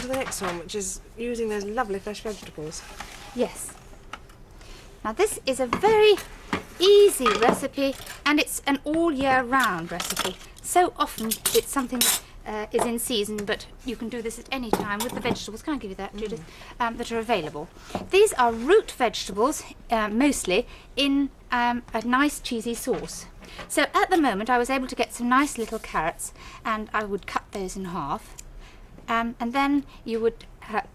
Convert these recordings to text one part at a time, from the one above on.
to the next one, which is using those lovely fresh vegetables. Yes. Now this is a very easy recipe, and it's an all year round recipe. So often it's something that is in season, but you can do this at any time with the vegetables. Can I give you that, Judith? That are available. These are root vegetables, mostly, in a nice cheesy sauce. So at the moment I was able to get some nice little carrots, and I would cut those in half. And then you would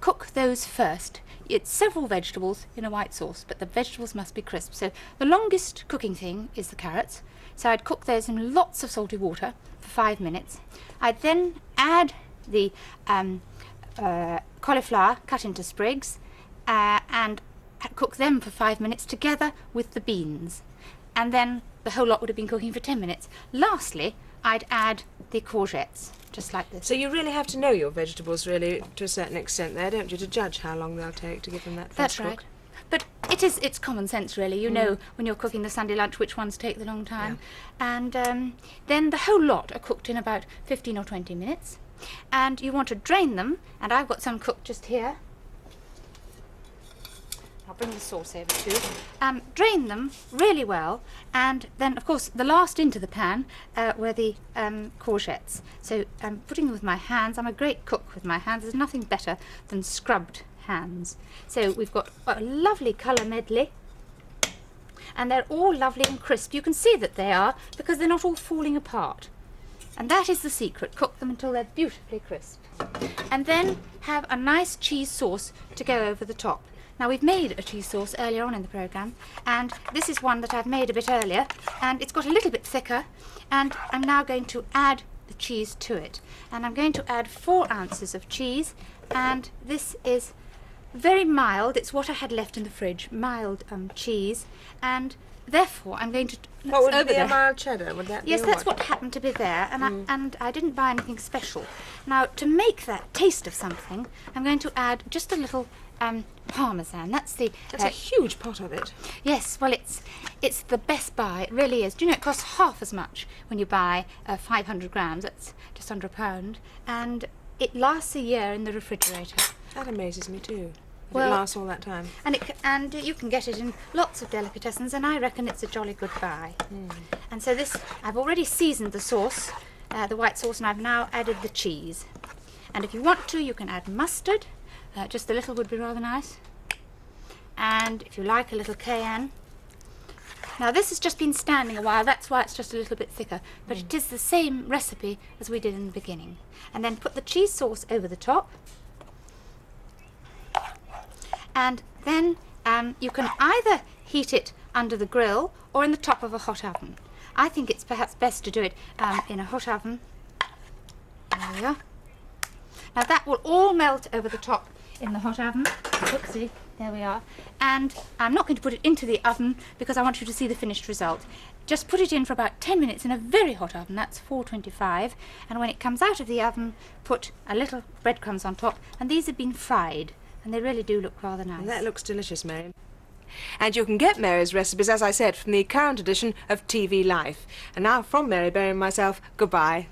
cook those first. It's several vegetables in a white sauce, but the vegetables must be crisp. So the longest cooking thing is the carrots. So I'd cook those in lots of salty water for 5 minutes. I'd then add the cauliflower cut into sprigs and cook them for 5 minutes together with the beans. And then the whole lot would have been cooking for 10 minutes. Lastly, I'd add the courgettes, just like this. So you really have to know your vegetables, really, to a certain extent there, don't you, to judge how long they'll take to give them that first That's cook? right. But it's common sense, really. You know when you're cooking the Sunday lunch which ones take the long time. Yeah. And then the whole lot are cooked in about 15 or 20 minutes. And you want to drain them, and I've got some cooked just here. I'll bring the sauce over too. Drain them really well, and then of course the last into the pan were the courgettes. So I'm putting them with my hands. I'm a great cook with my hands. There's nothing better than scrubbed hands. So we've got a lovely colour medley, and they're all lovely and crisp. You can see that they are because they're not all falling apart. And that is the secret. Cook them until they're beautifully crisp. And then have a nice cheese sauce to go over the top. Now we've made a cheese sauce earlier on in the programme, and this is one that I've made a bit earlier, and it's got a little bit thicker, and I'm now going to add the cheese to it. And I'm going to add 4 ounces of cheese, and this is very mild. It's what I had left in the fridge, mild cheese, and therefore I'm going to... What would be a mild cheddar? Would that be? Yes, that's what happened to be there, and I didn't buy anything special. Now, to make that taste of something, I'm going to add just a little parmesan. That's a huge pot of it. Yes, well, it's the best buy. It really is. Do you know it costs half as much when you buy 500 grams? That's just under £1, and it lasts a year in the refrigerator. That amazes me too. Well, it lasts all that time. And you can get it in lots of delicatessens, and I reckon it's a jolly good buy. And so this, I've already seasoned the sauce, the white sauce, and I've now added the cheese. And if you want to, you can add mustard. Just a little would be rather nice. And if you like, a little cayenne. Now this has just been standing a while, that's why it's just a little bit thicker, but it is the same recipe as we did in the beginning. And then put the cheese sauce over the top. And then you can either heat it under the grill or in the top of a hot oven. I think it's perhaps best to do it in a hot oven. There we are. Now that will all melt over the top in the hot oven. Oopsie, there we are. And I'm not going to put it into the oven because I want you to see the finished result. Just put it in for about 10 minutes in a very hot oven, that's 425, and when it comes out of the oven, put a little breadcrumbs on top, and these have been fried, and they really do look rather nice. And that looks delicious, Mary. And you can get Mary's recipes, as I said, from the current edition of TV Life. And now from Mary Berry and myself, goodbye.